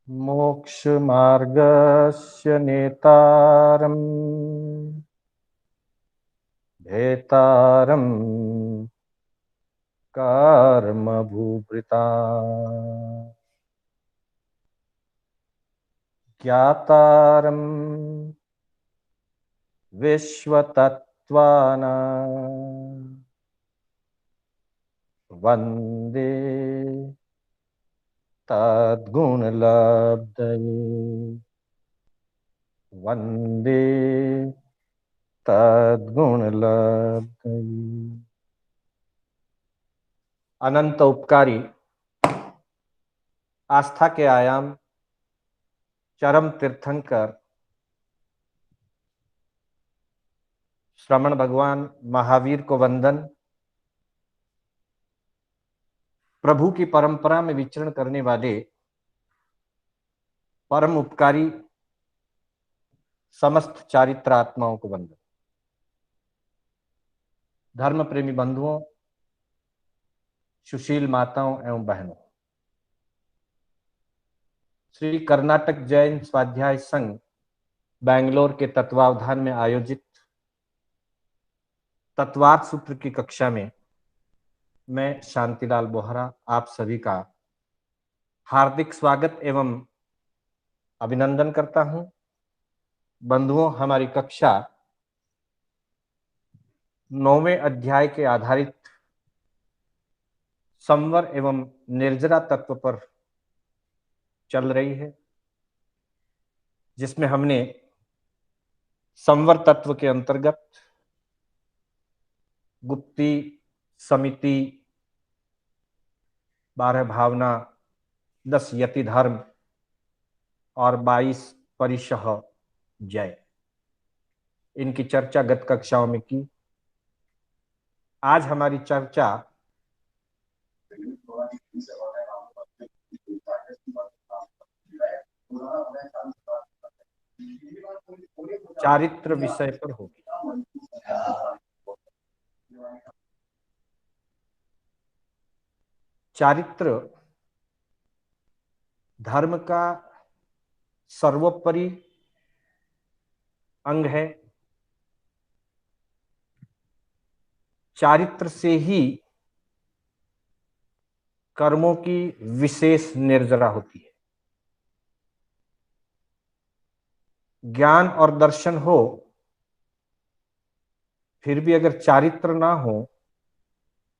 मोक्षमार्गस्य नेतारम् भेतारम् कर्मभूभृता ज्ञातारम् विश्वतत्त्वानां वन्दे तद्गुणलब्धये वन्दे तद्गुणलब्धये। अनंत उपकारी, आस्था के आयाम, चरम तीर्थंकर श्रमण भगवान महावीर को वंदन। प्रभु की परंपरा में विचरण करने वाले परम उपकारी समस्त चारित्र आत्माओं को वंदन। धर्म प्रेमी बंधुओं, सुशील माताओं एवं बहनों, श्री कर्नाटक जैन स्वाध्याय संघ बेंगलोर के तत्वावधान में आयोजित तत्वार्थ सूत्र की कक्षा में मैं शांतिलाल बोहरा आप सभी का हार्दिक स्वागत एवं अभिनंदन करता हूं। बंधुओं, हमारी कक्षा 9वें अध्याय के आधारित संवर एवं निर्जरा तत्व पर चल रही है, जिसमें हमने संवर तत्व के अंतर्गत गुप्ती, समिति, 12 भावना, 10 यति धर्म और 22 परिशह जय, इनकी चर्चा गत कक्षाओं में की। आज हमारी चर्चा चारित्र विषय पर होगी। चारित्र धर्म का सर्वोपरि अंग है। चारित्र से ही कर्मों की विशेष निर्जरा होती है। ज्ञान और दर्शन हो, फिर भी अगर चारित्र ना हो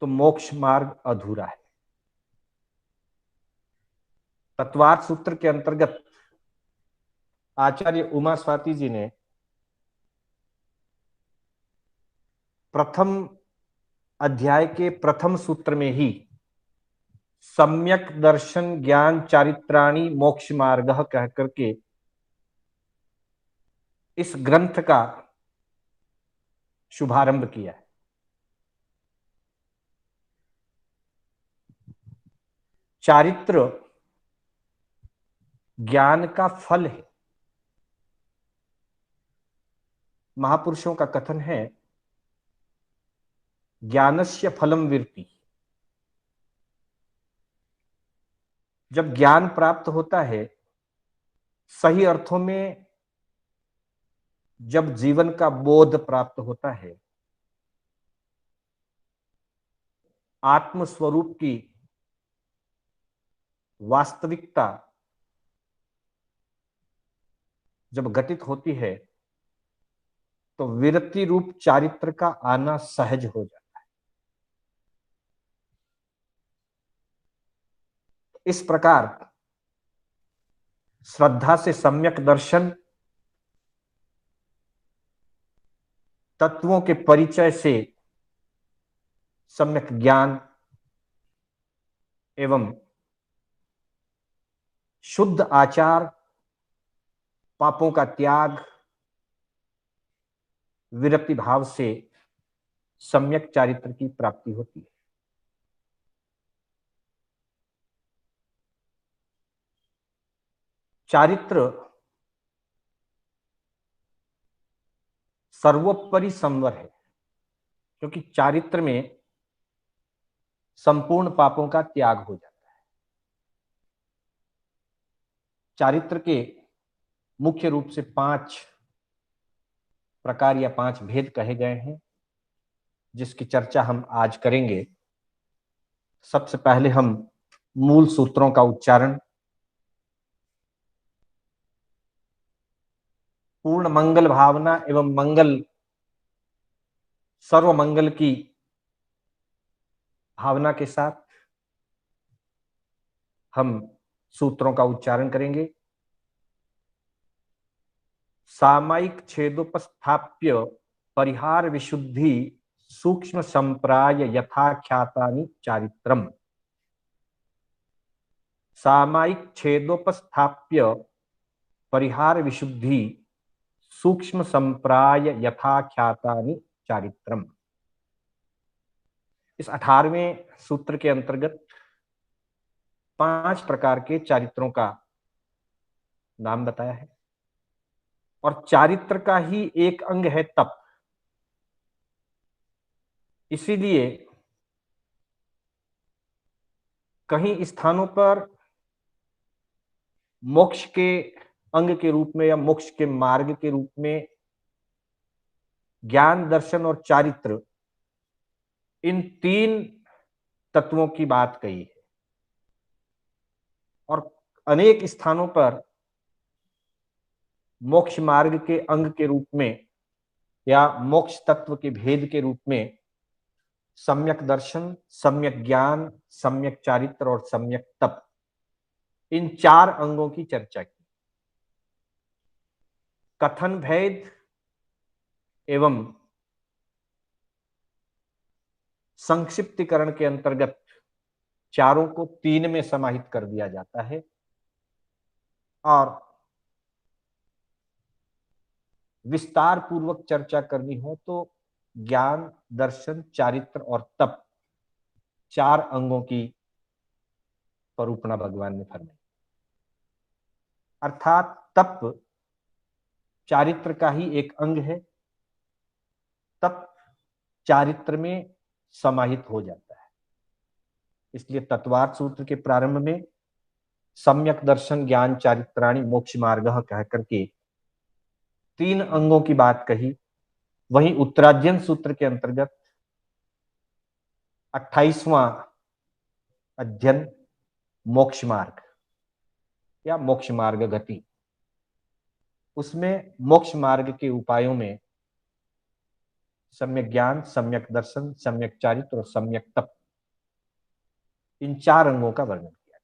तो मोक्ष मार्ग अधूरा है। तत्वार्थ सूत्र के अंतर्गत आचार्य उमा स्वाति जी ने प्रथम अध्याय के प्रथम सूत्र में ही सम्यक दर्शन ज्ञान चारित्राणि मोक्ष मार्ग कह करके इस ग्रंथ का शुभारंभ किया है। चारित्र ज्ञान का फल है। महापुरुषों का कथन है, ज्ञानस्य फलम विरति। जब ज्ञान प्राप्त होता है, सही अर्थों में जब जीवन का बोध प्राप्त होता है, आत्म स्वरूप की वास्तविकता जब घटित होती है, तो विरति रूप चारित्र का आना सहज हो जाता है। इस प्रकार श्रद्धा से सम्यक दर्शन, तत्वों के परिचय से सम्यक ज्ञान एवं शुद्ध आचार, पापों का त्याग, विरक्ति भाव से सम्यक चारित्र की प्राप्ति होती है। चारित्र सर्वोपरि संवर है, क्योंकि चारित्र में संपूर्ण पापों का त्याग हो जाता है। चारित्र के मुख्य रूप से 5 प्रकार या 5 भेद कहे गए हैं, जिसकी चर्चा हम आज करेंगे। सबसे पहले हम मूल सूत्रों का उच्चारण, पूर्ण मंगल भावना एवं मंगल, सर्व मंगल की भावना के साथ हम सूत्रों का उच्चारण करेंगे। सामायिक छेदोपस्थाप्य परिहार विशुद्धि सूक्ष्म संप्राय यथाख्यातानि चारित्रम। सामायिक छेदोपस्थाप्य परिहार विशुद्धि सूक्ष्म संप्राय यथाख्यातानि चारित्रम। इस 18वें सूत्र के अंतर्गत 5 प्रकार के चारित्रों का नाम बताया है, और चारित्र का ही एक अंग है तप। इसीलिए कहीं स्थानों पर मोक्ष के अंग के रूप में या मोक्ष के मार्ग के रूप में ज्ञान, दर्शन और चारित्र, इन 3 तत्वों की बात कही है, और अनेक स्थानों पर मोक्ष मार्ग के अंग के रूप में या मोक्ष तत्व के भेद के रूप में सम्यक दर्शन, सम्यक ज्ञान, सम्यक चारित्र और सम्यक तप, इन 4 अंगों की चर्चा की। कथन भेद एवं संक्षिप्तीकरण के अंतर्गत चारों को 3 में समाहित कर दिया जाता है, और विस्तार पूर्वक चर्चा करनी हो तो ज्ञान, दर्शन, चारित्र और तप, 4 अंगों की परूपणा भगवान ने फरमाई। अर्थात तप चारित्र का ही एक अंग है, तप चारित्र में समाहित हो जाता है। इसलिए तत्वार्थ सूत्र के प्रारंभ में सम्यक दर्शन ज्ञान चारित्राणि मोक्ष मार्गः कह करके 3 अंगों की बात कही। वहीं उत्तराध्ययन सूत्र के अंतर्गत 28वां अध्ययन मोक्ष मार्ग या मोक्ष मार्ग गति, उसमें मोक्ष मार्ग के उपायों में सम्यक ज्ञान, सम्यक दर्शन, सम्यक चारित्र और सम्यक तप, इन 4 अंगों का वर्णन किया।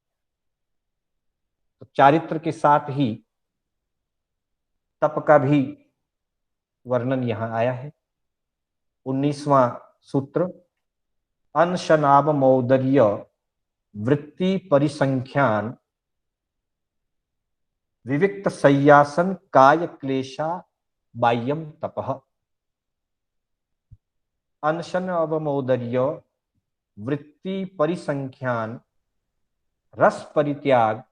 तो चारित्र के साथ ही तप का भी वर्णन यहां आया है। 19वां सूत्र अनशनावमौदर्य वृत्ति परिसंख्यान विविक्त सय्यासन काय क्लेशा बाह्यम तपः। अनशन अवमोदर्य वृत्ति परिसंख्यान रस परित्याग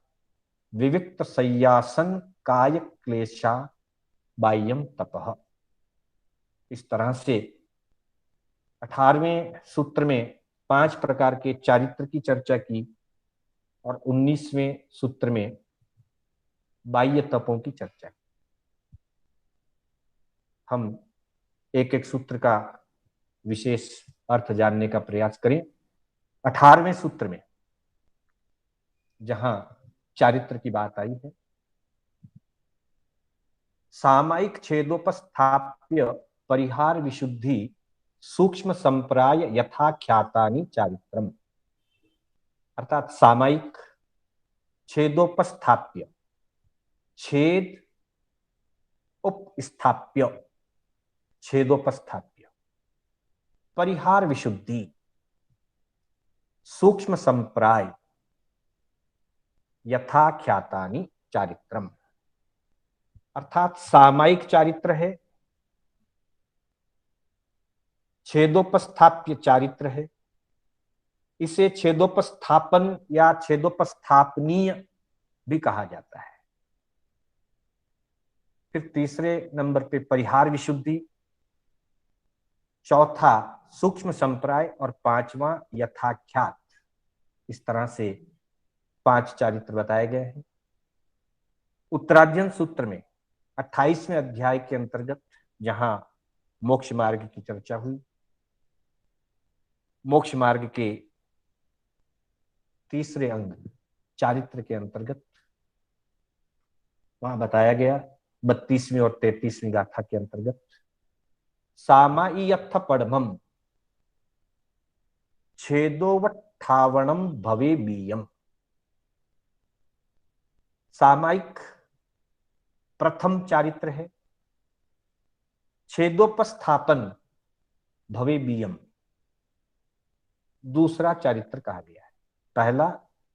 विविक्त सय्यासन काय क्लेशा बाह्यम तपः। इस तरह से 18वें सूत्र में 5 प्रकार के चारित्र की चर्चा की, और 19वें सूत्र में बाह्य तपों की चर्चा की। हम एक एक सूत्र का विशेष अर्थ जानने का प्रयास करें। 18वें सूत्र में जहां चारित्र की बात आई है, सामायिक छेदोपस्थाप्य परिहार विशुद्धि सूक्ष्म संप्राय यथाख्यातानि चारित्रम। अर्थात सामायिक छेदोपस्थाप्य, छेद उपस्थाप्य, छेदोपस्थाप्य, परिहार विशुद्धि, सूक्ष्म संप्राय यथाख्यातानि चारित्रम। अर्थात सामायिक चारित्र है, छेदोपस्थाप्य चारित्र है, इसे छेदोपस्थापन या छेदोपस्थापनीय भी कहा जाता है। फिर तीसरे नंबर पे परिहार विशुद्धि, चौथा सूक्ष्म संप्राय और 5वां यथाख्यात। इस तरह से 5 चारित्र बताए गए हैं। उत्तरार्जुन सूत्र में 28वें अध्याय के अंतर्गत जहां मोक्ष मार्ग की चर्चा हुई, मोक्ष मार्ग के तीसरे अंग चारित्र के अंतर्गत वहां बताया गया 32वीं और 33वीं गाथा के अंतर्गत सामायथ पड़मम छेदोवठावणम भवे बीयम। सामायिक प्रथम चारित्र है, छेदोपस्थापन भवे बीयम दूसरा चारित्र कहा गया है। पहला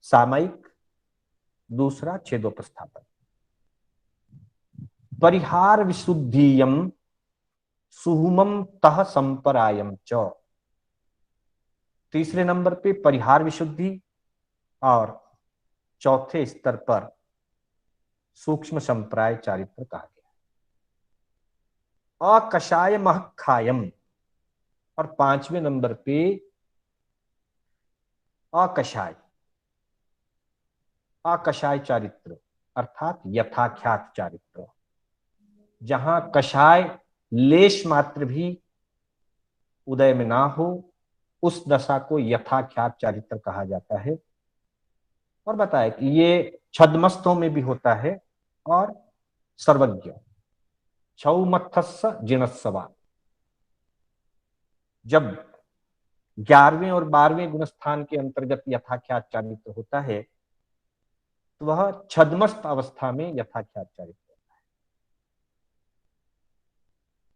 सामायिक, दूसरा छेदोपस्थापन। परिहार विशुद्धियम सुहुमम तह संपरायम च, तीसरे नंबर पे परिहार विशुद्धि और चौथे स्तर पर सूक्ष्म संप्राय चारित्र कहा गया। अकषाय महखायम, और पांचवें नंबर पे अकषाय, अकषाय चारित्र अर्थात यथाख्यात चारित्र, जहां कषाय लेश मात्र भी उदय में ना हो, उस दशा को यथाख्यात चारित्र कहा जाता है। और बताया कि ये छद्मस्तों में भी होता है और सर्वज्ञ छौमत्थस्स जिनस्सवा। जब 11वें और 12वें गुणस्थान के अंतर्गत यथाख्यात चारित्र होता है तो वह छद्मस्त अवस्था में यथाख्यात चारित्र होता है।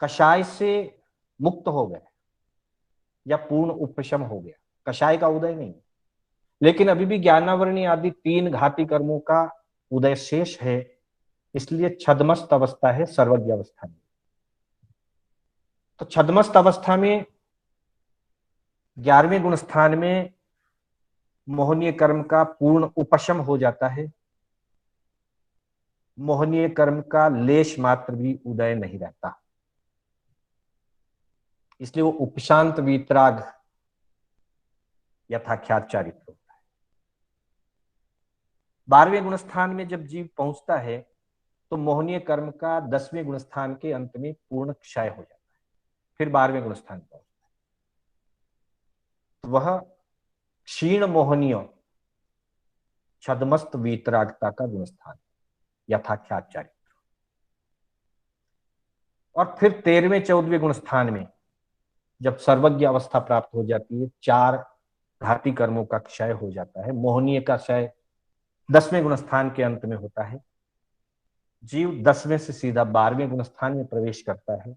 कषाय से मुक्त हो गए या पूर्ण उपशम हो गया, कषाय का उदय नहीं, लेकिन अभी भी ज्ञानावरणी आदि 3 घाती कर्मों का उदय शेष है, इसलिए छद्मस्त अवस्था है सर्वज्ञ अवस्था में। तो छद्मस्त अवस्था में 11वें गुण स्थान में मोहनीय कर्म का पूर्ण उपशम हो जाता है, मोहनीय कर्म का लेश मात्र भी उदय नहीं रहता, इसलिए वो उपशांत वीतराग यथाख्यात चारित्र होता है। 12वें गुणस्थान में जब जीव पहुंचता है तो मोहनीय कर्म का 10वें गुणस्थान के अंत में पूर्ण क्षय हो जाता है, फिर 12वें गुणस्थान पहुंचता है। तो वह क्षीण मोहनीय छद्मस्त वीतरागता का गुणस्थान यथाख्यात चारित्र। और फिर 13वें 14वें गुणस्थान में जब सर्वज्ञ अवस्था प्राप्त हो जाती है, 4 घाती कर्मों का क्षय हो जाता है, मोहनीय का क्षय 10वें गुणस्थान के अंत में होता है, जीव 10वें से सीधा 12वें गुणस्थान में प्रवेश करता है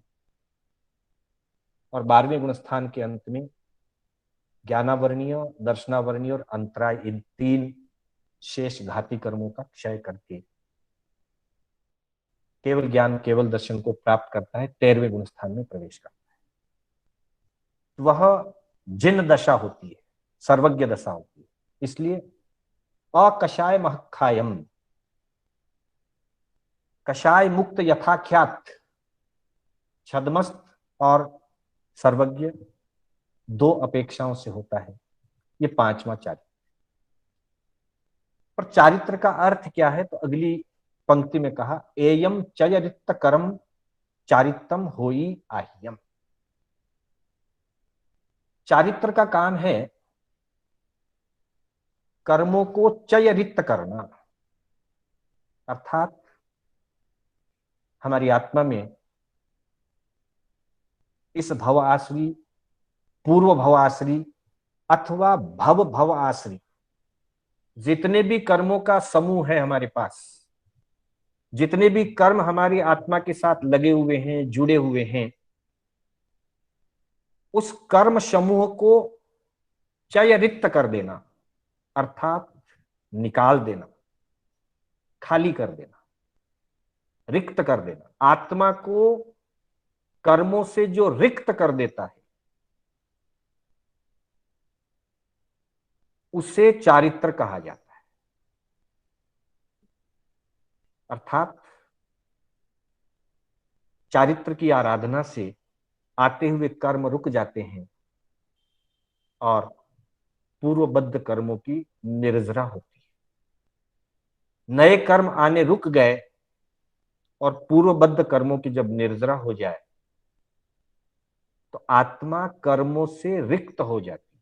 और 12वें गुणस्थान के अंत में ज्ञानावरणीय, दर्शनावरणीय और अंतराय, इन 3 शेष घाती कर्मों का क्षय करके केवल ज्ञान, केवल दर्शन को प्राप्त करता है, 13वें गुणस्थान में प्रवेश करता है। वह जिन दशा होती है, सर्वज्ञ दशा होती है, इसलिए अकषाय महखायम, कषाय मुक्त यथाख्यात छद्मस्त और सर्वज्ञ 2 अपेक्षाओं से होता है। ये 5वां चारित्र। और चारित्र का अर्थ क्या है, तो अगली पंक्ति में कहा एयम चयरित कर्म चारित्रम होई आह्यम। चारित्र का काम है कर्मों को चयरित करना, अर्थात हमारी आत्मा में इस भव आश्री, पूर्व भव आश्री अथवा भव भव आश्री जितने भी कर्मों का समूह है हमारे पास, जितने भी कर्म हमारी आत्मा के साथ लगे हुए हैं, जुड़े हुए हैं, उस कर्म समूह को चयरित कर देना, अर्थात निकाल देना, खाली कर देना, रिक्त कर देना। आत्मा को कर्मों से जो रिक्त कर देता है उसे चारित्र कहा जाता है। अर्थात चारित्र की आराधना से आते हुए कर्म रुक जाते हैं और पूर्वबद्ध कर्मों की निर्जरा होती है। नए कर्म आने रुक गए और पूर्वबद्ध कर्मों की जब निर्जरा हो जाए तो आत्मा कर्मों से रिक्त हो जाती है।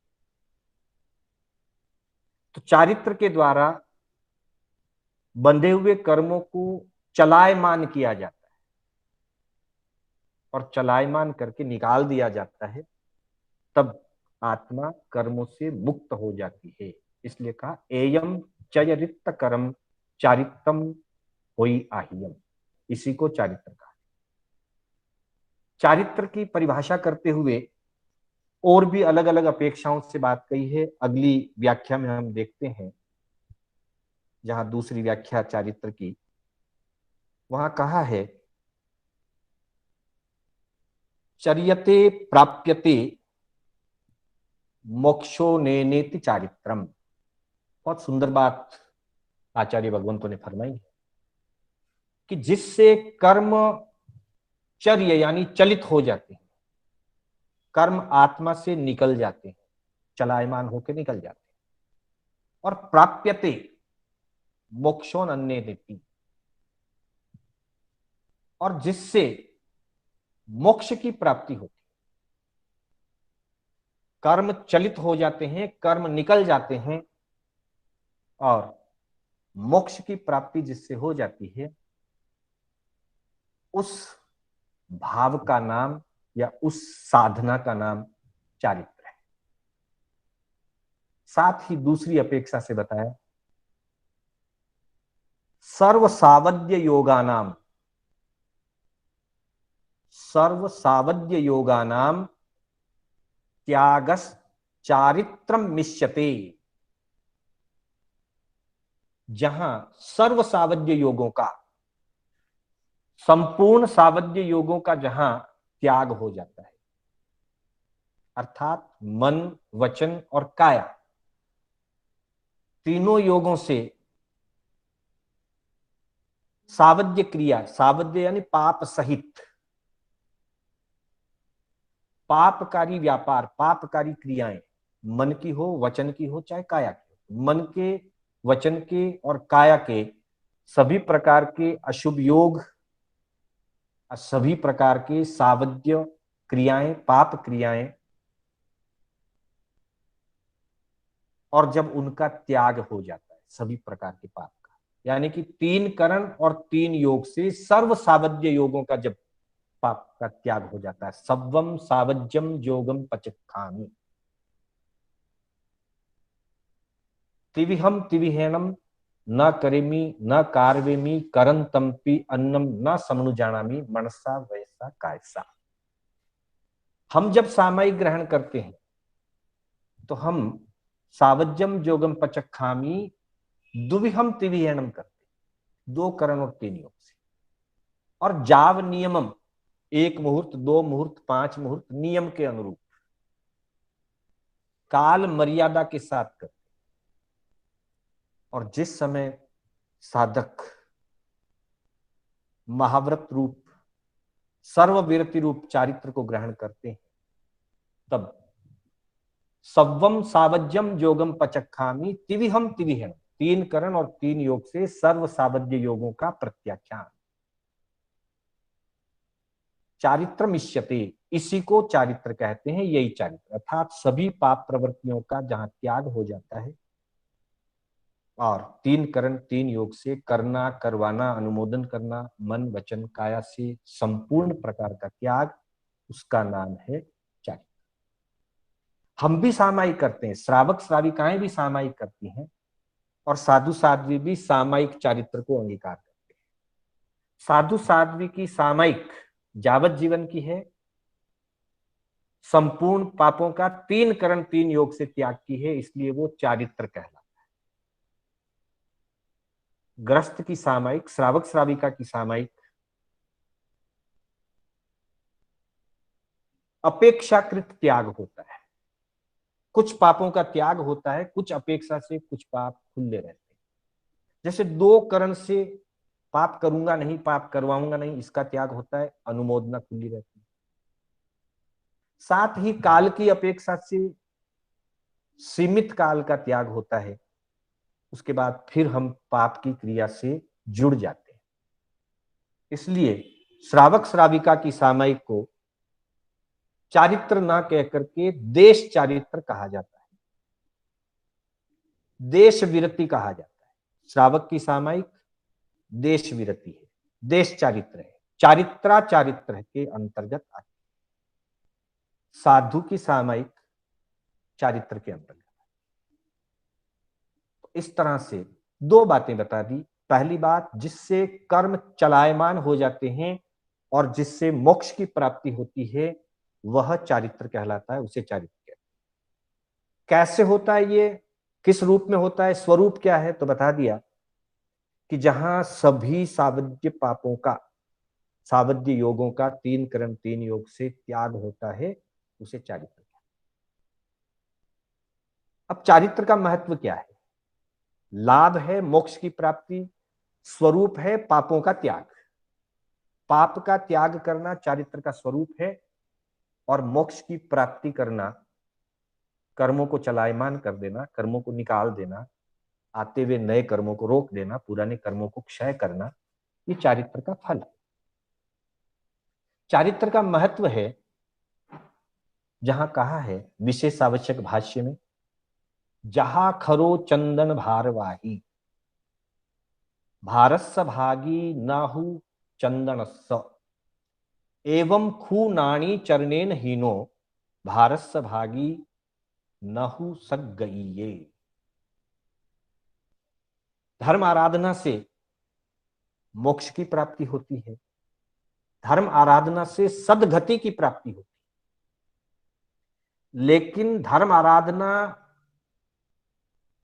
तो चारित्र के द्वारा बंधे हुए कर्मों को चलायमान किया जाता है और चलायमान करके निकाल दिया जाता है, तब आत्मा कर्मों से मुक्त हो जाती है। इसलिए कहा एयम चयरित कर्म चारित्रम होई आह्यम, इसी को चारित्र कहा। चारित्र की परिभाषा करते हुए और भी अलग अलग अपेक्षाओं से बात कही है। अगली व्याख्या में हम देखते हैं, जहां दूसरी व्याख्या चारित्र की, वहां कहा है चर्यते प्राप्यते मोक्षो नेनेति चारित्रम। बहुत सुंदर बात आचार्य भगवंतों ने फरमाई है कि जिससे कर्म चर्य यानी चलित हो जाते हैं, कर्म आत्मा से निकल जाते हैं, चलायमान होकर निकल जाते हैं, और प्राप्यते मोक्षोन अन्य देती, और जिससे मोक्ष की प्राप्ति होती है। कर्म चलित हो जाते हैं, कर्म निकल जाते हैं, और मोक्ष की प्राप्ति जिससे हो जाती है, उस भाव का नाम या उस साधना का नाम चारित्र है। साथ ही दूसरी अपेक्षा से बताया सर्व सावध्य योगानाम, सर्व सावध्य योगानाम त्यागस चारित्रम मिश्यते। जहां सर्व सावध्य योगों का, संपूर्ण सावध्य योगों का जहां त्याग हो जाता है, अर्थात मन, वचन और काया, तीनों योगों से सावध्य क्रिया, सावध्य यानी पाप सहित, पापकारी व्यापार, पापकारी क्रियाएं, मन की हो, वचन की हो, चाहे काया की हो, मन के, वचन के और काया के सभी प्रकार के अशुभ योग, सभी प्रकार के सावध्य क्रियाएं, पाप क्रियाएं, और जब उनका त्याग हो जाता है सभी प्रकार के पाप का, यानी कि तीन करण और तीन योग से सर्व सावध्य योगों का जब पाप का त्याग हो जाता है, सवम सावज्यम योगम पचखामी, त्रिविहम त्रिविहेनम न करेमी न कार्वेमी करंतम्पि अन्नम न समनुजानामी मनसा वैसा कायसा। हम जब सामयिक ग्रहण करते हैं तो हम सावज्यम योगम पचखामी दुविहम त्रिविहेनम करते हैं, दो करण और तीन योग से, और जाव नियमम, एक मुहूर्त, दो मुहूर्त, पांच मुहूर्त, नियम के अनुरूप काल मर्यादा के साथ करते। और जिस समय साधक महाव्रत रूप, सर्वविरति रूप चारित्र को ग्रहण करते हैं, तब सवम सावज्यम योगम पचखामी तिविहम तिविहम, तीन करण और तीन योग से सर्व सावध्य योगों का प्रत्याख्यान, चारित्र मिश्यते, इसी को चारित्र कहते हैं। यही चारित्र, अर्थात सभी पाप प्रवृत्तियों का जहां त्याग हो जाता है और तीन करण तीन योग से करना, करवाना, अनुमोदन करना, मन वचन काया से संपूर्ण प्रकार का त्याग, उसका नाम है चारित्र। हम भी सामायिक करते हैं, श्रावक श्राविकाएं भी सामायिक करती हैं, और साधु साध्वी भी सामायिक चारित्र को अंगीकार करते हैं। साधु साध्वी की सामायिक जावत जीवन की है, संपूर्ण पापों का तीन करण तीन योग से त्याग की है, इसलिए वो चारित्र कहलाता है। ग्रस्त की सामायिक, श्रावक श्राविका की सामायिक अपेक्षाकृत त्याग होता है, कुछ पापों का त्याग होता है, कुछ अपेक्षा से कुछ पाप खुले रहते हैं। जैसे दो करण से पाप करूंगा नहीं, पाप करवाऊंगा नहीं, इसका त्याग होता है, अनुमोदना खुली रहती है। साथ ही काल की अपेक्षा से सीमित काल का त्याग होता है, उसके बाद फिर हम पाप की क्रिया से जुड़ जाते हैं। इसलिए श्रावक श्राविका की सामयिक को चारित्र ना कहकर के देश चारित्र कहा जाता है, देश विरति कहा जाता है। श्रावक की सामयिक देश विरति है, देश चारित्र है, चारित्रा चारित्र के अंतर्गत आती है। साधु की सामयिक चारित्र के अंतर्गत। तो इस तरह से दो बातें बता दी। पहली बात, जिससे कर्म चलायमान हो जाते हैं और जिससे मोक्ष की प्राप्ति होती है वह चारित्र कहलाता है, उसे चारित्र कहते हैं। कैसे होता है ये, किस रूप में होता है, स्वरूप क्या है, तो बता दिया कि जहां सभी सावध्य पापों का, सावध्य योगों का 3 कर्म 3 योग से त्याग होता है, उसे चारित्र। अब चारित्र का महत्व क्या है? लाभ है मोक्ष की प्राप्ति, स्वरूप है पापों का त्याग। पाप का त्याग करना चारित्र का स्वरूप है और मोक्ष की प्राप्ति करना, कर्मों को चलायमान कर देना, कर्मों को निकाल देना, आते हुए नए कर्मों को रोक देना, पुराने कर्मों को क्षय करना, ये चारित्र का फल है। चारित्र का महत्व है जहां कहा है विशेष आवश्यक भाष्य में, जहां खरो चंदन भारवाही भारस्स भागी नाहु चंदनस्स एवं खूनाणी चरणेन हीनो भारस्स भागी नहु सगइये। धर्म आराधना से मोक्ष की प्राप्ति होती है, धर्म आराधना से सद्गति की प्राप्ति होती है, लेकिन धर्म आराधना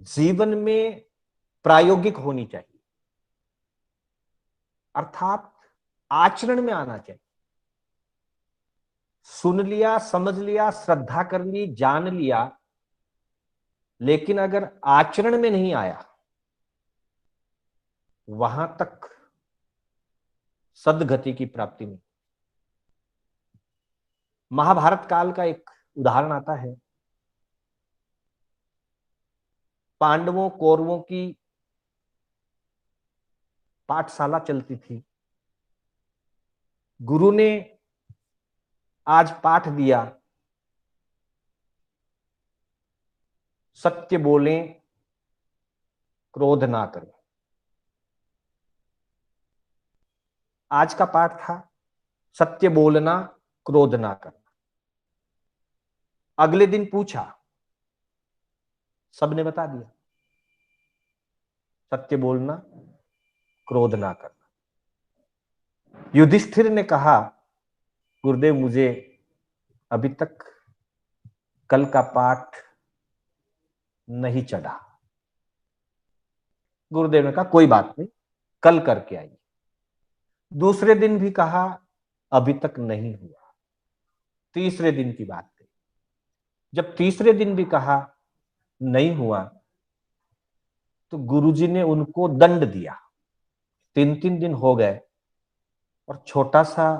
जीवन में प्रायोगिक होनी चाहिए, अर्थात आचरण में आना चाहिए। सुन लिया, समझ लिया, श्रद्धा कर ली, जान लिया, लेकिन अगर आचरण में नहीं आया, वहां तक सद्गति की प्राप्ति नहीं। महाभारत काल का एक उदाहरण आता है। पांडवों कौरवों की पाठशाला चलती थी। गुरु ने आज पाठ दिया, सत्य बोलें, क्रोध ना करें। आज का पाठ था सत्य बोलना, क्रोध ना करना। अगले दिन पूछा, सबने बता दिया, सत्य बोलना, क्रोध ना करना। युधिष्ठिर ने कहा, गुरुदेव मुझे अभी तक कल का पाठ नहीं चढ़ा। गुरुदेव ने कहा कोई बात नहीं, कल करके आइए। दूसरे दिन भी कहा, अभी तक नहीं हुआ। तीसरे दिन की बात कही। जब तीसरे दिन भी कहा नहीं हुआ, तो गुरुजी ने उनको दंड दिया। 3-3 दिन हो गए और छोटा सा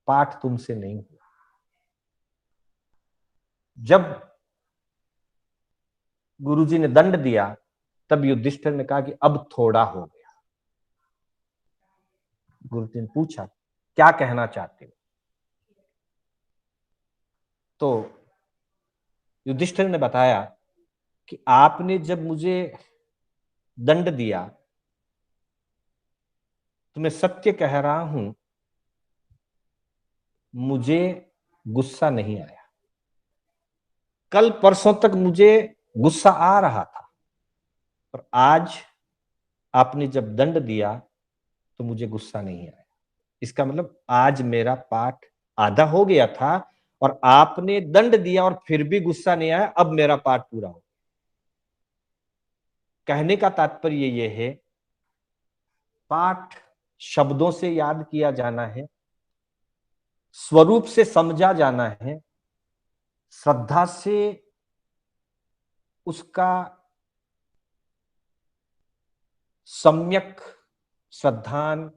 पाठ तुमसे नहीं हुआ। जब गुरुजी ने दंड दिया, तब युधिष्ठिर ने कहा कि अब थोड़ा हो गया। गुरुजी ने पूछा, क्या कहना चाहते हो? तो युधिष्ठिर ने बताया कि आपने जब मुझे दंड दिया तो मैं सत्य कह रहा हूं, मुझे गुस्सा नहीं आया। कल परसों तक मुझे गुस्सा आ रहा था, पर आज आपने जब दंड दिया तो मुझे गुस्सा नहीं आया। इसका मतलब आज मेरा पाठ आधा हो गया था और आपने दंड दिया और फिर भी गुस्सा नहीं आया, अब मेरा पाठ पूरा हो। कहने का तात्पर्य यह है, पाठ शब्दों से याद किया जाना है, स्वरूप से समझा जाना है, श्रद्धा से उसका सम्यक श्रद्धान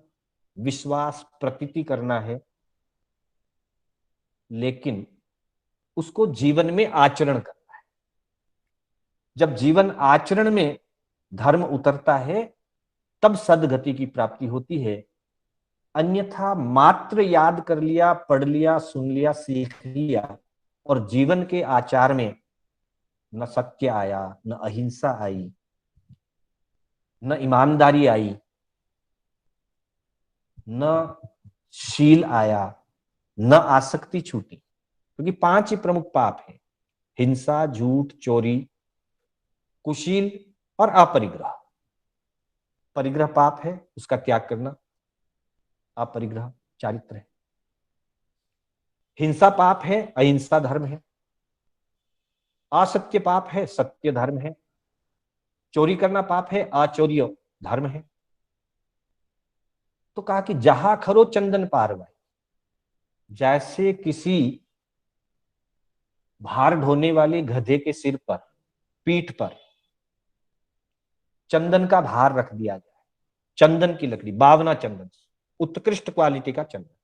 विश्वास प्रतीति करना है, लेकिन उसको जीवन में आचरण करना है। जब जीवन आचरण में धर्म उतरता है, तब सद्गति की प्राप्ति होती है। अन्यथा मात्र याद कर लिया, पढ़ लिया, सुन लिया, सीख लिया और जीवन के आचार में न सत्य आया, न अहिंसा आई, न ईमानदारी आई, न शील आया, न आसक्ति छूटी। क्योंकि 5 ही प्रमुख पाप है: हिंसा, झूठ, चोरी, कुशील और अपरिग्रह। परिग्रह पाप है, उसका त्याग करना अपरिग्रह चारित्र है। हिंसा पाप है, अहिंसा धर्म है। असत्य पाप है, सत्य धर्म है। चोरी करना पाप है, अचौर्य धर्म है। तो कहा कि जहां खरो चंदन पारवाई, जैसे किसी भार ढोने वाले गधे के सिर पर, पीठ पर चंदन का भार रख दिया जाए, चंदन की लकड़ी, बावना चंदन, उत्कृष्ट क्वालिटी का चंदन,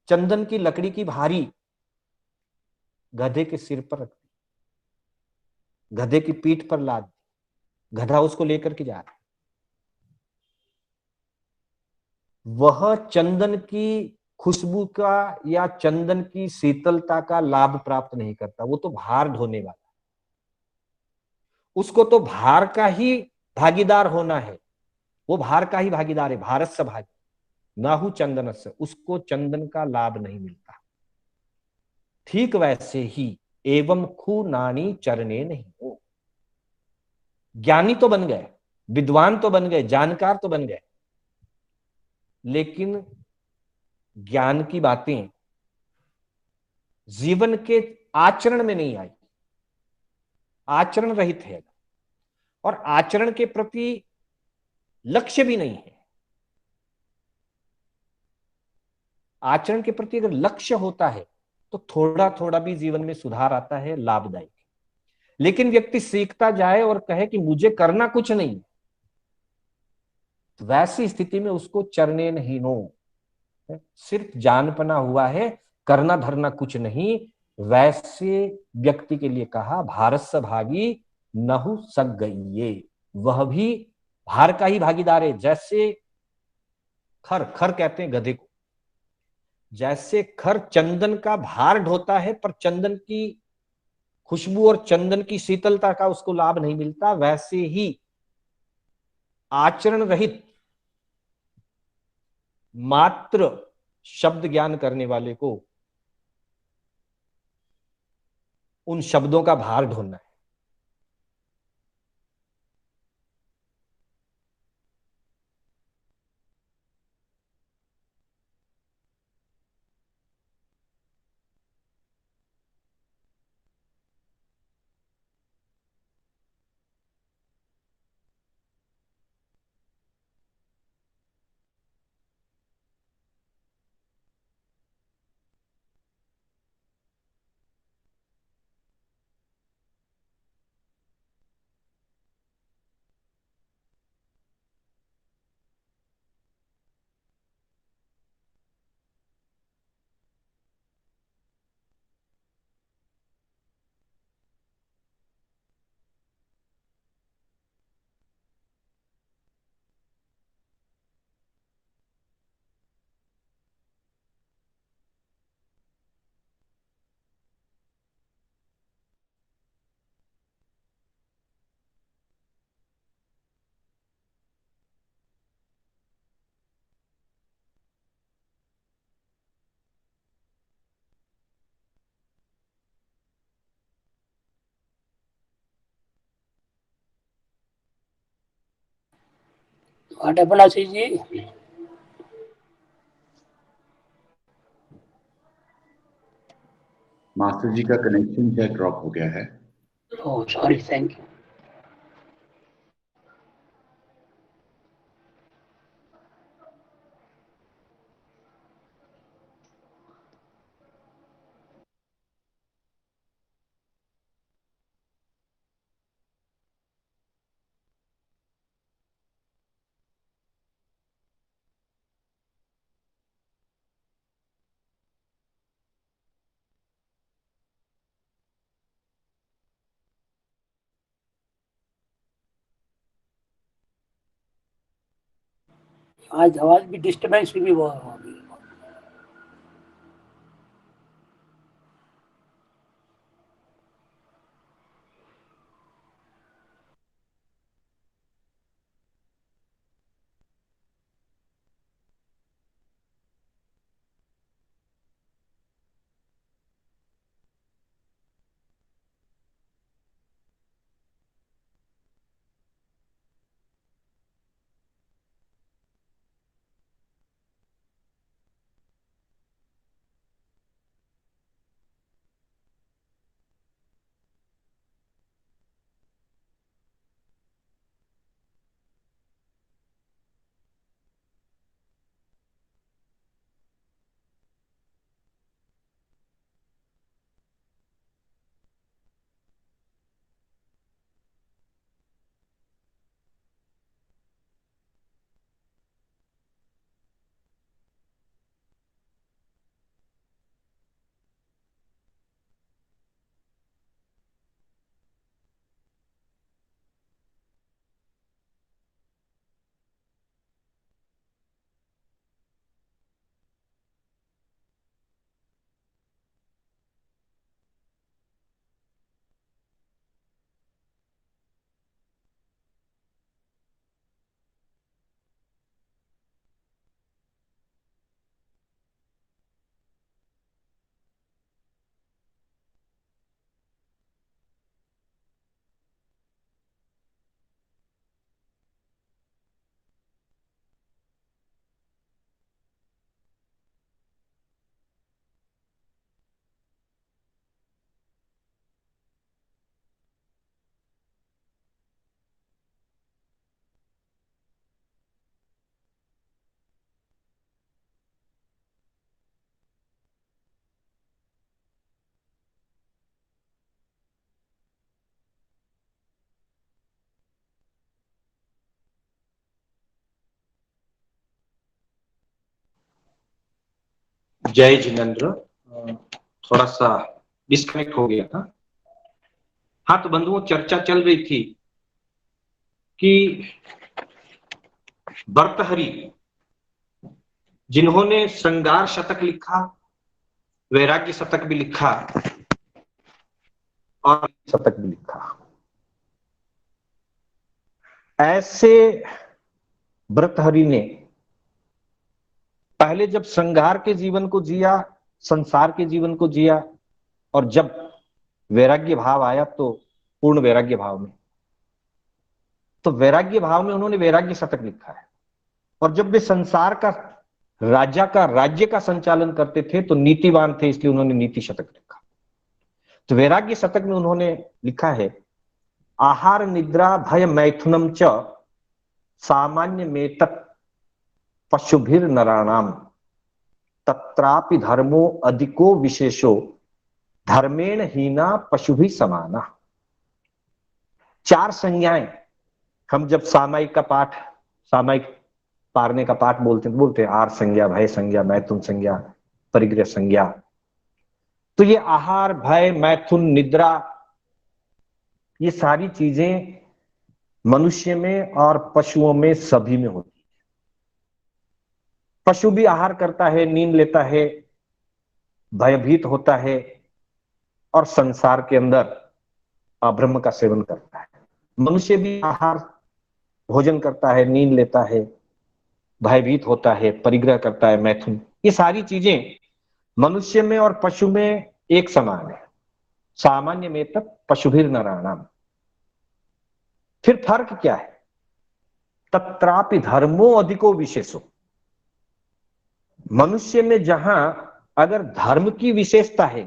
चंदन की लकड़ी की भारी गधे के सिर पर रख दी, गधे की पीठ पर लाद दी, गधा उसको लेकर के जा रहा है। वह चंदन की खुशबू का या चंदन की शीतलता का लाभ प्राप्त नहीं करता, वो तो भार ढोने वाला, उसको तो भार का ही भागीदार होना है, वो भार का ही भागीदार है, भारत से भागी नाहु चंदन से, उसको चंदन का लाभ नहीं मिलता। ठीक वैसे ही एवं खू नानी चरने नहीं हो। ज्ञानी तो बन गए, विद्वान तो बन गए, जानकार तो बन गए, लेकिन ज्ञान की बातें जीवन के आचरण में नहीं आई, आचरण रहित है और आचरण के प्रति लक्ष्य भी नहीं है। आचरण के प्रति अगर लक्ष्य होता है तो थोड़ा थोड़ा भी जीवन में सुधार आता है, लाभदायक। लेकिन व्यक्ति सीखता जाए और कहे कि मुझे करना कुछ नहीं, तो वैसी स्थिति में उसको चरने नहीं नो, सिर्फ जानपना हुआ है, करना धरना कुछ नहीं, वैसे व्यक्ति के लिए कहा भारत से भागी नहु सक गई ये, वह भी भार का ही भागीदार है। जैसे खर, खर कहते हैं गधे को, जैसे खर चंदन का भार ढोता है पर चंदन की खुशबू और चंदन की शीतलता का उसको लाभ नहीं मिलता, वैसे ही आचरण रहित मात्र शब्द ज्ञान करने वाले को उन शब्दों का भार ढोना है। What happened, Ashish ji? Master ji का कनेक्शन क्या ड्रॉप हो गया है? Oh, sorry, thank you. आज आवाज भी डिस्टर्बेंस भी बहुत हो गई। जय जिनेन्द्र। थोड़ा सा डिस्कनेक्ट हो गया था। हाँ, तो बंधुओं, चर्चा चल रही थी कि भर्तहरि जिन्होंने श्रृंगार शतक लिखा, वैराग्य शतक भी लिखा और शतक भी लिखा, ऐसे भर्तहरि ने पहले जब श्रृंगार के जीवन को जिया, संसार के जीवन को जिया, और जब वैराग्य भाव आया तो पूर्ण वैराग्य भाव में, तो वैराग्य भाव में उन्होंने वैराग्य शतक लिखा है। और जब वे संसार का राज्य का संचालन करते थे तो नीतिवान थे, इसलिए उन्होंने नीति शतक लिखा। तो वैराग्य शतक में उन्होंने लिखा है, आहार निद्रा भय मैथुनम च सामान्य में तत् पशुभिर नराणाम तत्रापि धर्मो अधिको विशेषो धर्मेण हीना पशुभि समाना। चार संज्ञाएं हम जब सामायिक पारने का पाठ बोलते हैं आर संज्ञा, भय संज्ञा, मैथुन संज्ञा, परिग्रह संज्ञा। तो ये आहार, भय, मैथुन, निद्रा, ये सारी चीजें मनुष्य में और पशुओं में सभी में होती है। पशु भी आहार करता है, नींद लेता है, भयभीत होता है और संसार के अंदर अब्रह्म का सेवन करता है। मनुष्य भी आहार भोजन करता है, नींद लेता है, भयभीत होता है, परिग्रह करता है, मैथुन। ये सारी चीजें मनुष्य में और पशु में एक समान है। सामान्य में तक पशुभिर नराणाम। फिर फर्क क्या है? तत्रापि धर्मो अधिको विशेषो। मनुष्य में जहां अगर धर्म की विशेषता है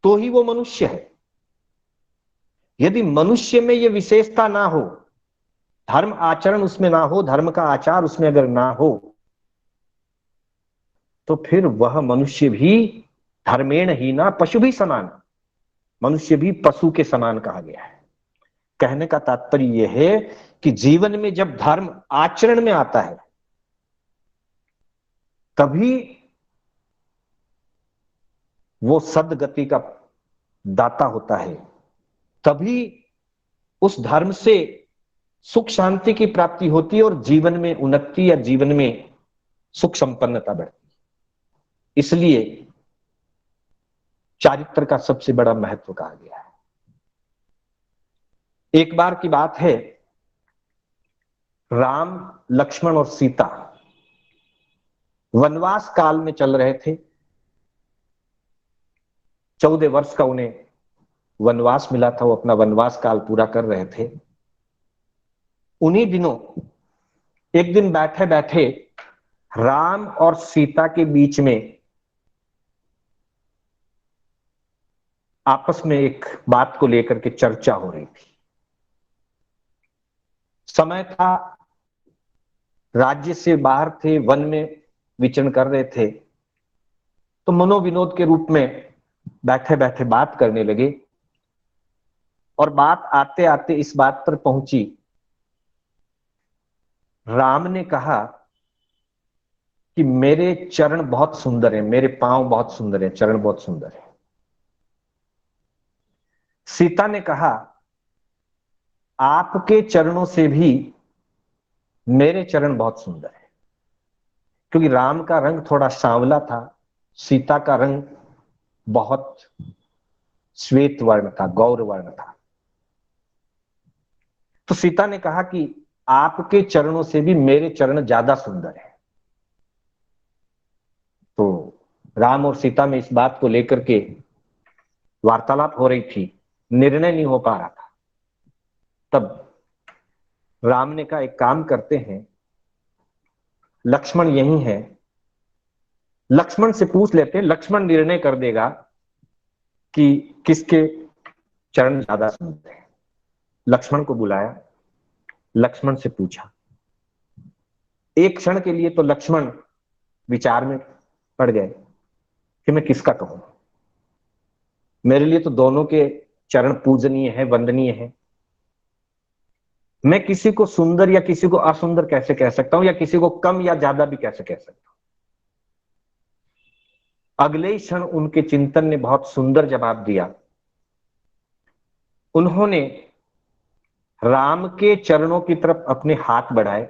तो ही वो मनुष्य है। यदि मनुष्य में ये विशेषता ना हो, धर्म आचरण उसमें ना हो, धर्म का आचार उसमें अगर ना हो, तो फिर वह मनुष्य भी धर्मेण हीना पशु भी समान, मनुष्य भी पशु के समान कहा गया है। कहने का तात्पर्य यह है कि जीवन में जब धर्म आचरण में आता है तभी वो सद्गति का दाता होता है, तभी उस धर्म से सुख शांति की प्राप्ति होती है और जीवन में उन्नति या जीवन में सुख संपन्नता बढ़ती। इसलिए चारित्र का सबसे बड़ा महत्व कहा गया है। एक बार की बात है, राम, लक्ष्मण और सीता वनवास काल में चल रहे थे। 14 वर्ष का उन्हें वनवास मिला था, वो अपना वनवास काल पूरा कर रहे थे। उन्हीं दिनों एक दिन बैठे बैठे राम और सीता के बीच में आपस में एक बात को लेकर के चर्चा हो रही थी। समय था, राज्य से बाहर थे, वन में विचरण कर रहे थे, तो मनोविनोद के रूप में बैठे बैठे बात करने लगे। और बात आते आते इस बात पर पहुंची, राम ने कहा कि मेरे चरण बहुत सुंदर हैं, मेरे पांव बहुत सुंदर हैं, चरण बहुत सुंदर है। सीता ने कहा आपके चरणों से भी मेरे चरण बहुत सुंदर है। क्योंकि राम का रंग थोड़ा सांवला था, सीता का रंग बहुत श्वेत वर्ण था, गौर वर्ण था। तो सीता ने कहा कि आपके चरणों से भी मेरे चरण ज्यादा सुंदर है। तो राम और सीता में इस बात को लेकर के वार्तालाप हो रही थी, निर्णय नहीं हो पा रहा था। तब राम ने कहा एक काम करते हैं, लक्ष्मण यही है, लक्ष्मण से पूछ लेते हैं, लक्ष्मण निर्णय कर देगा कि किसके चरण ज्यादा सुंदर है। लक्ष्मण को बुलाया, लक्ष्मण से पूछा। एक क्षण के लिए तो लक्ष्मण विचार में पड़ गए कि मैं किसका कहूं, मेरे लिए तो दोनों के चरण पूजनीय है, वंदनीय है। मैं किसी को सुंदर या किसी को असुंदर कैसे कह सकता हूं, या किसी को कम या ज्यादा भी कैसे कह सकता हूं। अगले ही क्षण उनके चिंतन ने बहुत सुंदर जवाब दिया। उन्होंने राम के चरणों की तरफ अपने हाथ बढ़ाए,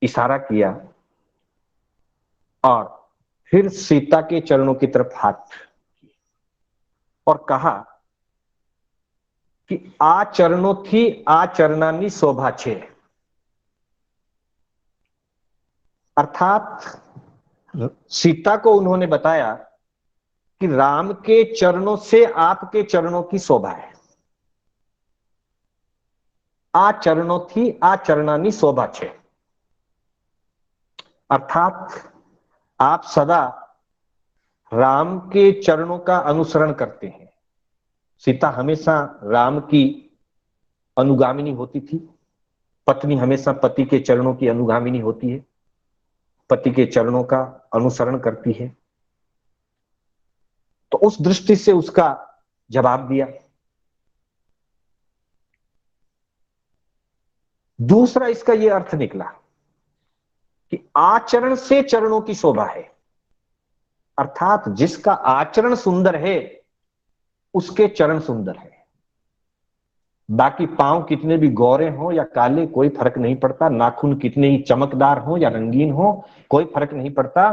इशारा किया और फिर सीता के चरणों की तरफ हाथ और कहा कि आचरणों थी आचरणानी शोभा छे। अर्थात सीता को उन्होंने बताया कि राम के चरणों से आपके चरणों की शोभा है। आचरणों थी आचरणानी शोभा छे, अर्थात आप सदा राम के चरणों का अनुसरण करते हैं। सीता हमेशा राम की अनुगामिनी होती थी। पत्नी हमेशा पति के चरणों की अनुगामिनी होती है, पति के चरणों का अनुसरण करती है। तो उस दृष्टि से उसका जवाब दिया। दूसरा इसका यह अर्थ निकला कि आचरण से चरणों की शोभा है, अर्थात जिसका आचरण सुंदर है उसके चरण सुंदर है। बाकी पांव कितने भी गोरे हों या काले कोई फर्क नहीं पड़ता, नाखून कितने ही चमकदार हों या रंगीन हो कोई फर्क नहीं पड़ता,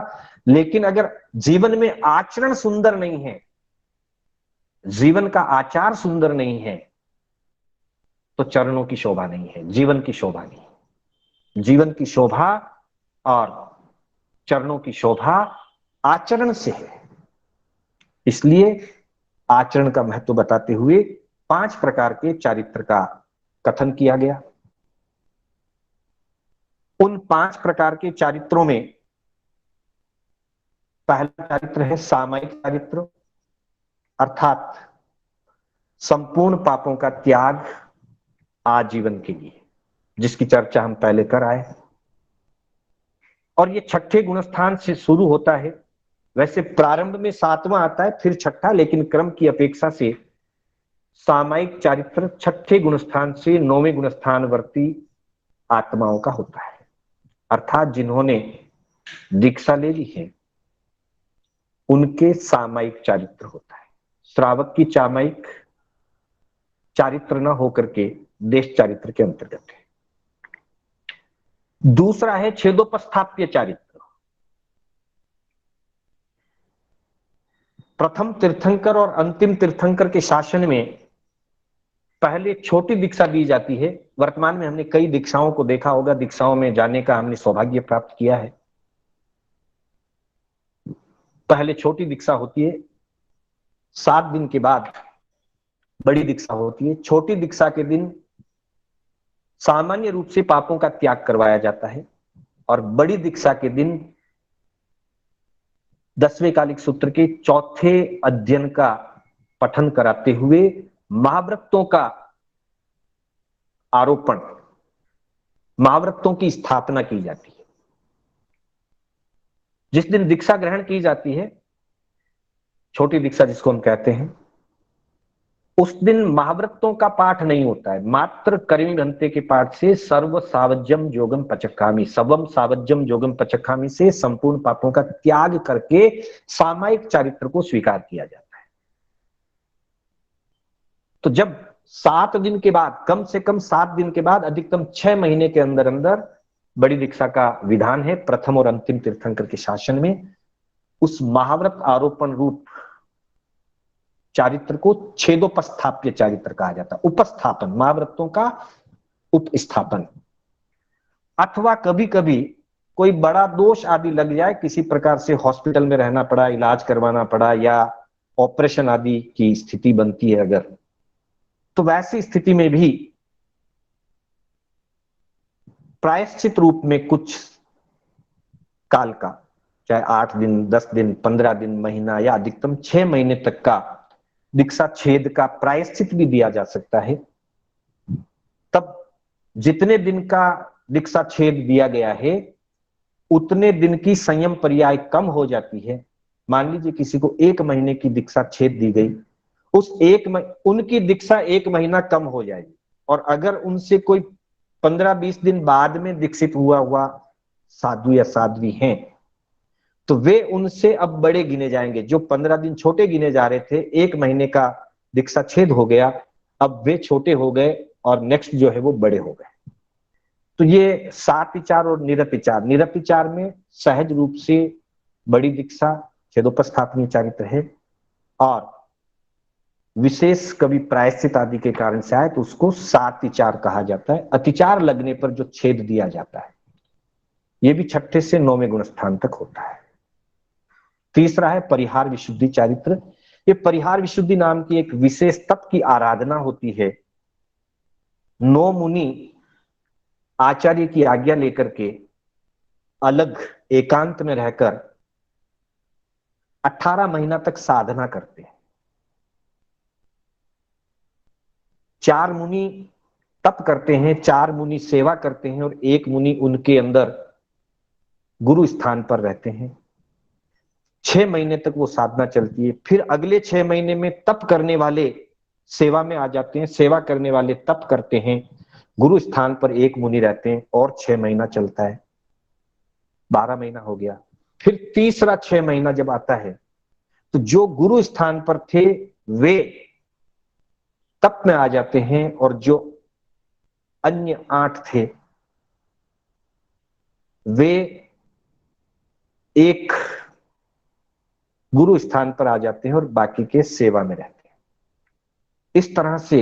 लेकिन अगर जीवन में आचरण सुंदर नहीं है, जीवन का आचार सुंदर नहीं है, तो चरणों की शोभा नहीं है, जीवन की शोभा नहीं। जीवन की शोभा और चरणों की शोभा आचरण से है। इसलिए आचरण का महत्व बताते हुए 5 प्रकार के चारित्र का कथन किया गया। उन 5 प्रकार के चारित्रों में पहला चारित्र है सामायिक चारित्र, अर्थात संपूर्ण पापों का त्याग आजीवन के लिए, जिसकी चर्चा हम पहले कर आए। और ये छठे गुणस्थान से शुरू होता है। वैसे प्रारंभ में 7वां आता है, फिर छठा, लेकिन क्रम की अपेक्षा से सामायिक चारित्र छठे गुणस्थान से 9वें गुणस्थानवर्ती आत्माओं का होता है, अर्थात जिन्होंने दीक्षा ले ली है उनके सामायिक चारित्र होता है। श्रावक की सामायिक चारित्र न होकर के देश चारित्र के अंतर्गत है। दूसरा है छेदोपस्थाप्य चारित्र। प्रथम तीर्थंकर और अंतिम तीर्थंकर के शासन में पहले छोटी दीक्षा दी जाती है। वर्तमान में हमने कई दीक्षाओं को देखा होगा, दीक्षाओं में जाने का हमने सौभाग्य प्राप्त किया है। पहले छोटी दीक्षा होती है, 7 दिन के बाद बड़ी दीक्षा होती है। छोटी दीक्षा के दिन सामान्य रूप से पापों का त्याग करवाया जाता है और बड़ी दीक्षा के दिन 10वें कालिक सूत्र के चौथे अध्ययन का पठन कराते हुए महाव्रतों का आरोपण, महाव्रतों की स्थापना की जाती है। जिस दिन दीक्षा ग्रहण की जाती है, छोटी दीक्षा जिसको हम कहते हैं, उस दिन महाव्रतों का पाठ नहीं होता है। मात्र कर्मी घंटे के पाठ से सर्व सावज्यम योगम पचक्खामि, सबम सावज्यम योगम पचक्खामि से संपूर्ण पापों का त्याग करके सामायिक चारित्र को स्वीकार किया जाता है। तो जब 7 दिन के बाद, कम से कम 7 दिन के बाद, अधिकतम 6 महीने के अंदर अंदर बड़ी दीक्षा का विधान है प्रथम और अंतिम तीर्थंकर के शासन में, उस महाव्रत आरोपण रूप चारित्र को छेदोपस्थाप्य चारित्र कहा जाता है। उपस्थापन, महाव्रतों का उपस्थापन। अथवा कभी कभी कोई बड़ा दोष आदि लग जाए, किसी प्रकार से हॉस्पिटल में रहना पड़ा, इलाज करवाना पड़ा या ऑपरेशन आदि की स्थिति बनती है अगर, तो वैसी स्थिति में भी प्रायश्चित रूप में कुछ काल का, चाहे 8 दिन, 10 दिन, 15 दिन, महीना या अधिकतम 6 महीने तक का दीक्षा छेद का प्रायश्चित भी दिया जा सकता है। तब जितने दिन का दीक्षा छेद दिया गया है उतने दिन की संयम पर्याय कम हो जाती है। मान लीजिए किसी को 1 महीने की दीक्षा छेद दी गई, उस उनकी दीक्षा 1 महीना कम हो जाएगी, और अगर उनसे कोई 15-20 दिन बाद में दीक्षित हुआ साधु या साध्वी हैं, तो वे उनसे अब बड़े गिने जाएंगे। जो 15 दिन छोटे गिने जा रहे थे, 1 महीने का दीक्षा छेद हो गया, अब वे छोटे हो गए और नेक्स्ट जो है वो बड़े हो गए। तो ये सातिचार और निरतिचार, निरतिचार में सहज रूप से बड़ी दीक्षा छेदोपस्थापनीय चारित्र है, और विशेष कभी प्रायश्चित आदि के कारण से आए तो उसको सातिचार कहा जाता है। अतिचार लगने पर जो छेद दिया जाता है, ये भी 6ठे से 9वें गुणस्थान तक होता है। तीसरा है परिहार विशुद्धि चारित्र। ये परिहार विशुद्धि नाम की एक विशेष तप की आराधना होती है। 9 मुनि आचार्य की आज्ञा लेकर के अलग एकांत में रहकर 18 महीना तक साधना करते हैं। 4 मुनि तप करते हैं, 4 मुनि सेवा करते हैं और 1 मुनि उनके अंदर गुरु स्थान पर रहते हैं। 6 महीने तक वो साधना चलती है। फिर अगले 6 महीने में तप करने वाले सेवा में आ जाते हैं, सेवा करने वाले तप करते हैं, गुरु स्थान पर 1 मुनि रहते हैं और 6 महीना चलता है, 12 महीना हो गया। फिर तीसरा 6 महीना जब आता है तो जो गुरु स्थान पर थे वे तप में आ जाते हैं और जो अन्य 8 थे वे एक गुरु स्थान पर आ जाते हैं और बाकी के सेवा में रहते हैं। इस तरह से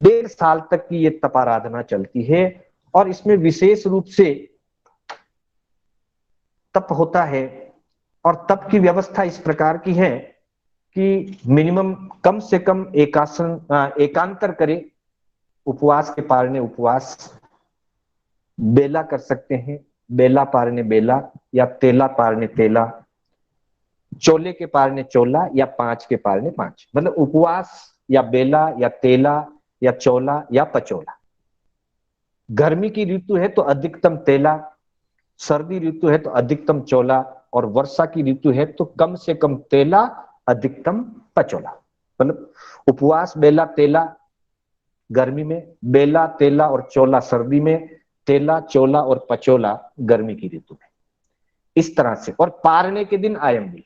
1.5 साल तक की ये तप आराधना चलती है, और इसमें विशेष रूप से तप होता है। और तप की व्यवस्था इस प्रकार की है कि मिनिमम कम से कम एकांतर करे, उपवास के पारने उपवास, बेला कर सकते हैं, बेला पारने बेला या तेला पारने तेला, चोले के पारने चोला या 5 के पारने 5, मतलब उपवास या बेला या तेला या चोला या पचोला। गर्मी की ऋतु है तो अधिकतम तेला, सर्दी ऋतु है तो अधिकतम चोला, और वर्षा की ऋतु है तो कम से कम तेला, अधिकतम पचोला। मतलब उपवास बेला तेला गर्मी में, बेला तेला और चोला सर्दी में, तेला चोला और पचोला गर्मी की ऋतु में। इस तरह से, और पारने के दिन आयम्बी।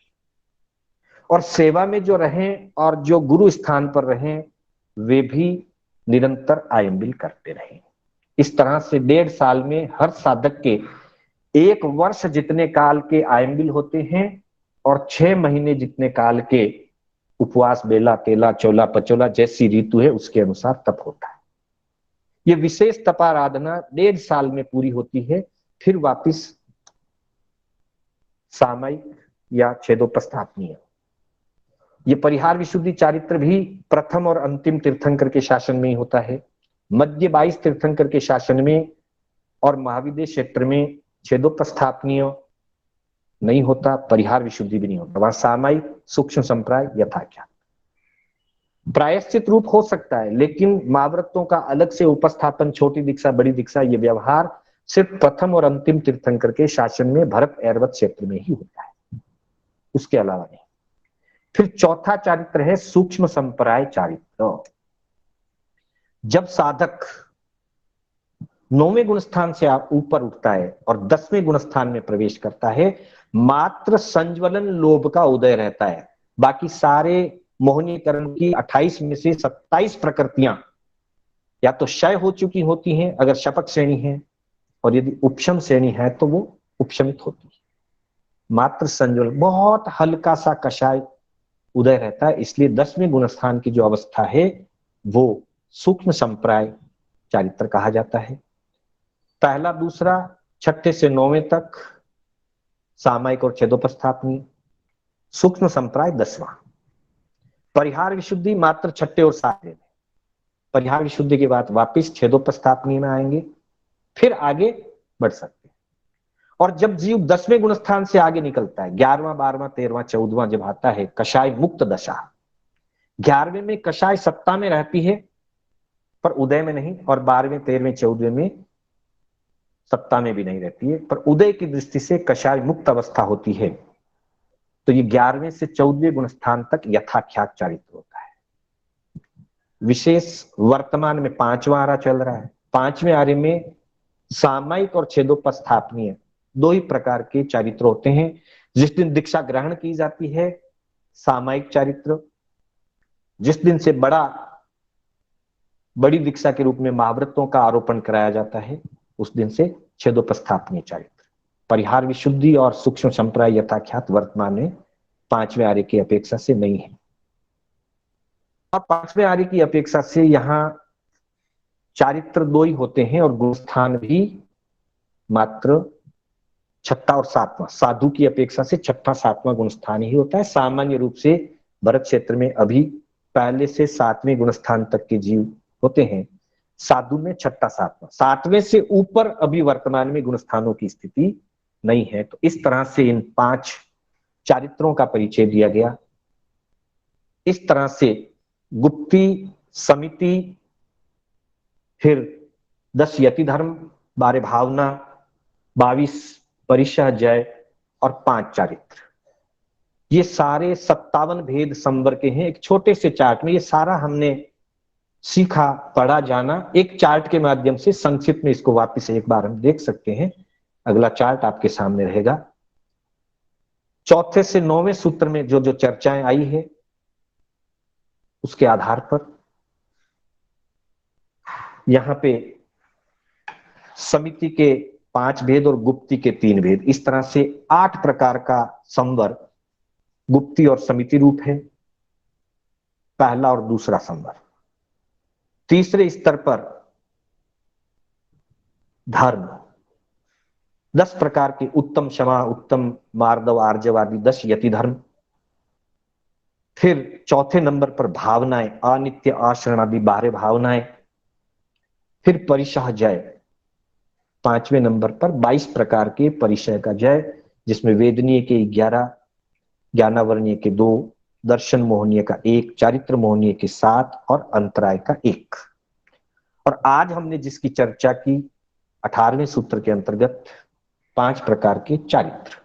और सेवा में जो रहें और जो गुरु स्थान पर रहें वे भी निरंतर आयम्बिल करते रहें। इस तरह से 1.5 साल में हर साधक के 1 वर्ष जितने काल के आयम्बिल होते हैं और 6 महीने जितने काल के उपवास, बेला, तेला, चोला, पचोला जैसी ऋतु है उसके अनुसार तप होता है। ये विशेष तपाराधना 1.5 साल में पूरी होती है, फिर वापिस सामयिक या छेदोपस्थापनीय। ये परिहार विशुद्धि चारित्र भी प्रथम और अंतिम तीर्थंकर के शासन में ही होता है। मध्य 22 तीर्थंकर के शासन में और महाविद्य क्षेत्र में छेदोपस्थापनीय नहीं होता, परिहार विशुद्धि भी नहीं होता। वहां सामयिक, सूक्ष्म संप्राय, यथाख्यात, प्रायश्चित रूप हो सकता है, लेकिन महाव्रतों का अलग से उपस्थापन, छोटी दीक्षा, बड़ी दीक्षा, ये व्यवहार सिर्फ प्रथम और अंतिम तीर्थंकर के शासन में भरत ऐरवत क्षेत्र में ही होता है, उसके अलावा नहीं। फिर चौथा चारित्र है सूक्ष्म संप्राय चारित्र। जब साधक 9वें गुण स्थान से ऊपर उठता है और 10वें गुण स्थान में प्रवेश करता है, मात्र संज्वलन लोभ का उदय रहता है। बाकी सारे मोहनीकरण की 28 में से 27 प्रकृतियां या तो क्षय हो चुकी होती हैं अगर शपथ श्रेणी है, और यदि उपशम श्रेणी है तो वो उपशमित होती है। मात्र संज्वलन, बहुत हल्का सा कषाय उदय रहता है। इसलिए 10वें गुण स्थान की जो अवस्था है वो सूक्ष्म संप्राय चारित्र कहा जाता है। पहला, दूसरा, 6ठे से 9वें तक सामयिक और छेदोपस्थापनीय, सूक्ष्म संप्राय 10वां। परिहार विशुद्धि मात्र 6ठे और 7वें में। परिहार विशुद्धि के बाद वापिस छेदोपस्थापनीय में आएंगे, फिर आगे बढ़ सकते हैं। और जब जीव 10वें गुण स्थान से आगे निकलता है, 11वां, 12वां, 13वां, 14वां जब आता है कषाय मुक्त दशा, 11वें में कषाय सत्ता में रहती है पर उदय में नहीं, और 12वें, 13वें, 14वें में सत्ता में भी नहीं रहती है पर उदय की दृष्टि से कषाय मुक्त अवस्था होती है। तो ये 11वें से 14वें गुण स्थान तक यथाख्यात चारित्र होता है। विशेष वर्तमान में 5वां आरा चल रहा है। 5वें आरे में सामयिक और छेदोपस्थापनीय 2 ही प्रकार के चारित्र होते हैं। जिस दिन दीक्षा ग्रहण की जाती है सामयिक चारित्र, जिस दिन से बड़ी दीक्षा के रूप में महाव्रतों का आरोपण कराया जाता है उस दिन से छेदोपस्थापनीय चारित्र। परिहार विशुद्धि और सूक्ष्म संप्राय यथाख्यात वर्तमान में 5वें आर्य की अपेक्षा से नहीं है, और 5वें आर्य की अपेक्षा से यहाँ चारित्र 2 ही होते हैं और गुणस्थान भी मात्र 6ठा और 7वां, साधु की अपेक्षा से 6ठा 7वां गुणस्थान ही होता है। सामान्य रूप से भरत क्षेत्र में अभी पहले से 7वें गुणस्थान तक के जीव होते हैं, साधु में 6ठा 7वां, 7वें से ऊपर अभी वर्तमान में गुणस्थानों की स्थिति नहीं है। तो इस तरह से इन 5 चारित्रों का परिचय दिया गया। इस तरह से गुप्ती, समिति, फिर 10 यति धर्म, 12 भावना, 22 परिशह जय और 5 चारित्र, ये सारे 57 भेद संवर के हैं। एक छोटे से चार्ट में ये सारा हमने सीखा, पढ़ा, जाना। एक चार्ट के माध्यम से संक्षिप्त में इसको वापस एक बार हम देख सकते हैं। अगला चार्ट आपके सामने रहेगा। 4थे से 9वें सूत्र में जो जो चर्चाएं आई है उसके आधार पर यहां पे समिति के 5 भेद और गुप्ती के 3 भेद, इस तरह से 8 प्रकार का संवर गुप्ती और समिति रूप है, पहला और दूसरा संवर। तीसरे स्तर पर धर्म 10 प्रकार के, उत्तम, क्षमा, उत्तम, मार्दव, आर्जव आदि 10 यति धर्म। फिर चौथे नंबर पर भावनाएं, अनित्य, आश्रण आदि 12 भावनाएं। फिर परिशह जय 5वें नंबर पर 22 प्रकार के परिशय का जय, जिसमें वेदनीय के 11, ज्ञानावर्णीय के 2, दर्शन मोहनीय का 1, चारित्र मोहनीय के 7 और अंतराय का 1। और आज हमने जिसकी चर्चा की 18वें सूत्र के अंतर्गत 5 प्रकार के चारित्र,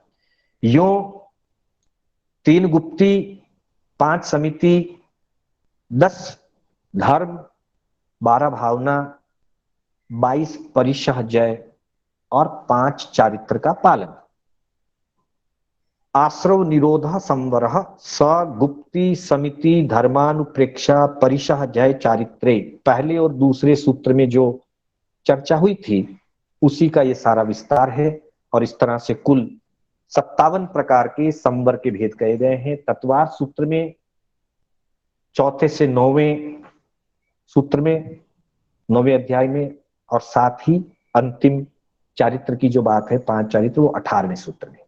यो 3 गुप्ती, 5 समिति, 10 धर्म, 12 भावना, 22 परिशह जय और 5 चारित्र का पालन। आश्रव निरोध संवर स गुप्ति समिति धर्मानुप्रेक्षा परिशः जय चारित्रे, पहले और दूसरे सूत्र में जो चर्चा हुई थी उसी का ये सारा विस्तार है। और इस तरह से कुल 57 प्रकार के संवर के भेद कहे गए हैं। तत्वार सूत्र में चौथे से 9वें सूत्र में 9वें अध्याय में, और साथ ही अंतिम चारित्र की जो बात है 5 चारित्र, वो 18वें सूत्र में।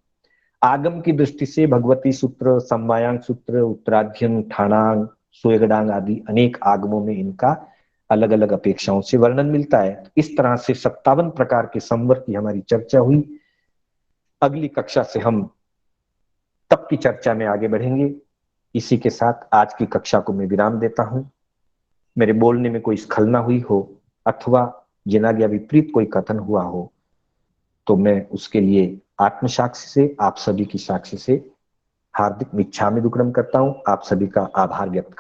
आगम की दृष्टि से भगवती सूत्र, समवायांग सूत्र, उत्तराध्ययन, ठाणांग, सुयगडांग आदि अनेक आगमों में इनका अलग अलग अपेक्षाओं से वर्णन मिलता है। इस तरह से 57 प्रकार के संवर की हमारी चर्चा हुई। अगली कक्षा से हम तप की चर्चा में आगे बढ़ेंगे। इसी के साथ आज की कक्षा को मैं विराम देता हूं। मेरे बोलने में कोई स्खलना हुई हो अथवा जिनाज्ञा विपरीत कोई कथन हुआ हो तो मैं उसके लिए आत्म साक्षी से, आप सभी की साक्षी से हार्दिक मिच्छामि दुक्कडम करता हूं। आप सभी का आभार व्यक्त